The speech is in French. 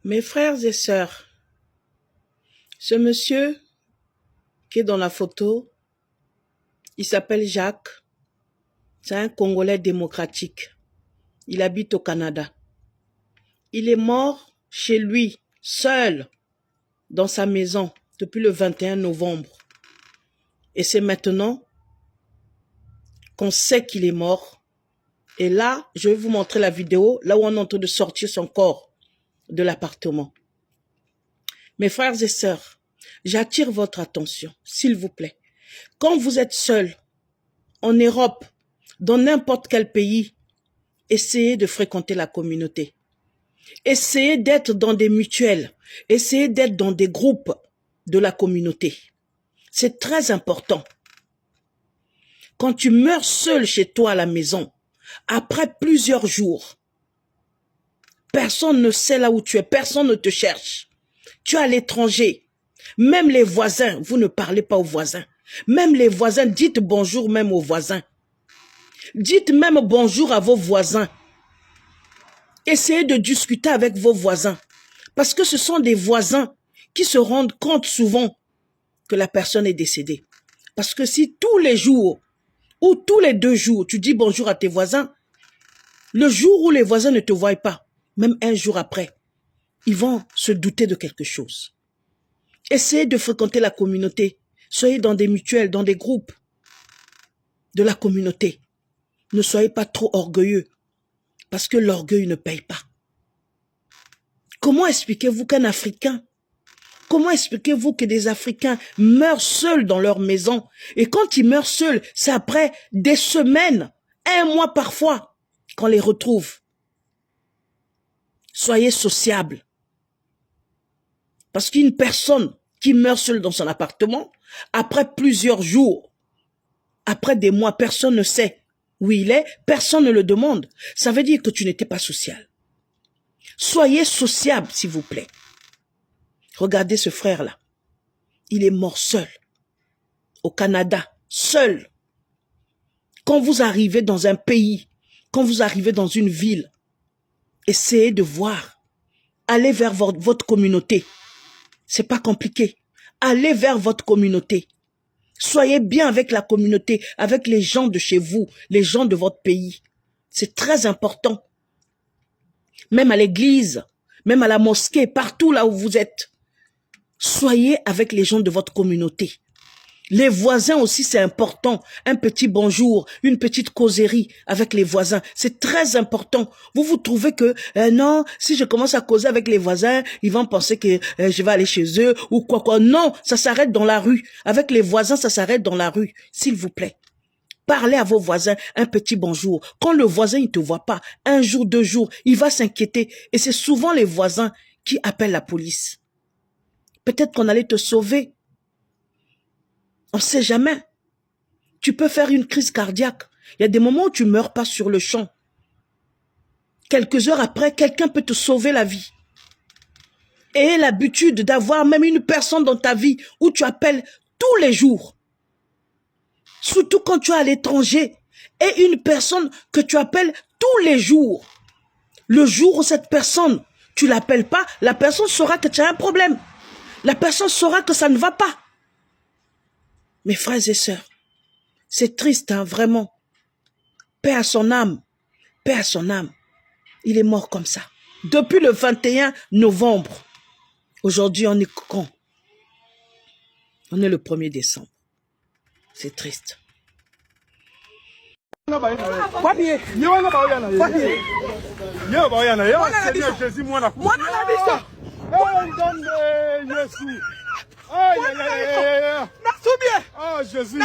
Mes frères et sœurs, ce monsieur qui est dans la photo, il s'appelle Jacques. C'est un Congolais démocratique. Il habite au Canada. Il est mort chez lui, seul, dans sa maison, depuis le 21 novembre. Et c'est maintenant qu'on sait qu'il est mort. Et là, je vais vous montrer la vidéo, là où on est en train de sortir son corps de l'appartement. Mes frères et sœurs, j'attire votre attention, s'il vous plaît. Quand vous êtes seul, en Europe, dans n'importe quel pays, essayez de fréquenter la communauté. Essayez d'être dans des mutuelles. Essayez d'être dans des groupes de la communauté. C'est très important. Quand tu meurs seul chez toi à la maison, après plusieurs jours, personne ne sait là où tu es, personne ne te cherche. Tu es à l'étranger. Même les voisins, vous ne parlez pas aux voisins. Même les voisins, dites bonjour même aux voisins. Dites même bonjour à vos voisins. Essayez de discuter avec vos voisins. Parce que ce sont des voisins qui se rendent compte souvent que la personne est décédée. Parce que si tous les jours ou tous les 2 jours, tu dis bonjour à tes voisins, le jour où les voisins ne te voient pas, même un jour après, ils vont se douter de quelque chose. Essayez de fréquenter la communauté. Soyez dans des mutuelles, dans des groupes de la communauté. Ne soyez pas trop orgueilleux, parce que l'orgueil ne paye pas. Comment expliquez-vous qu'un Africain, comment expliquez-vous que des Africains meurent seuls dans leur maison? Et quand ils meurent seuls, c'est après des semaines, 1 mois parfois, qu'on les retrouve. Soyez sociables. Parce qu'une personne qui meurt seule dans son appartement, après plusieurs jours, après des mois, personne ne sait où il est, personne ne le demande. Ça veut dire que tu n'étais pas social. Soyez sociable, s'il vous plaît. Regardez ce frère-là. Il est mort seul. Au Canada, seul. Quand vous arrivez dans un pays, quand vous arrivez dans une ville, essayez de voir. Allez vers votre communauté. C'est pas compliqué. Allez vers votre communauté. Soyez bien avec la communauté, avec les gens de chez vous, les gens de votre pays. C'est très important. Même à l'église, même à la mosquée, partout là où vous êtes. Soyez avec les gens de votre communauté. Les voisins aussi, c'est important. Un petit bonjour, une petite causerie avec les voisins. C'est très important. Vous vous trouvez que, non, si je commence à causer avec les voisins, ils vont penser que je vais aller chez eux ou quoi. Non, ça s'arrête dans la rue. Avec les voisins, ça s'arrête dans la rue. S'il vous plaît. Parlez à vos voisins, un petit bonjour. Quand le voisin, il te voit pas, 1 jour, 2 jours, il va s'inquiéter. Et c'est souvent les voisins qui appellent la police. Peut-être qu'on allait te sauver. On ne sait jamais. Tu peux faire une crise cardiaque. Il y a des moments où tu ne meurs pas sur le champ. Quelques heures après, quelqu'un peut te sauver la vie. Et l'habitude d'avoir même une personne dans ta vie où tu appelles tous les jours. Surtout quand tu es à l'étranger. Et une personne que tu appelles tous les jours. Le jour où cette personne, tu ne l'appelles pas, la personne saura que tu as un problème. La personne saura que ça ne va pas. Mes frères et sœurs, c'est triste, hein, vraiment. Paix à son âme, paix à son âme. Il est mort comme ça. Depuis le 21 novembre. Aujourd'hui, on est quand? On est le 1er décembre. C'est triste. Jésus.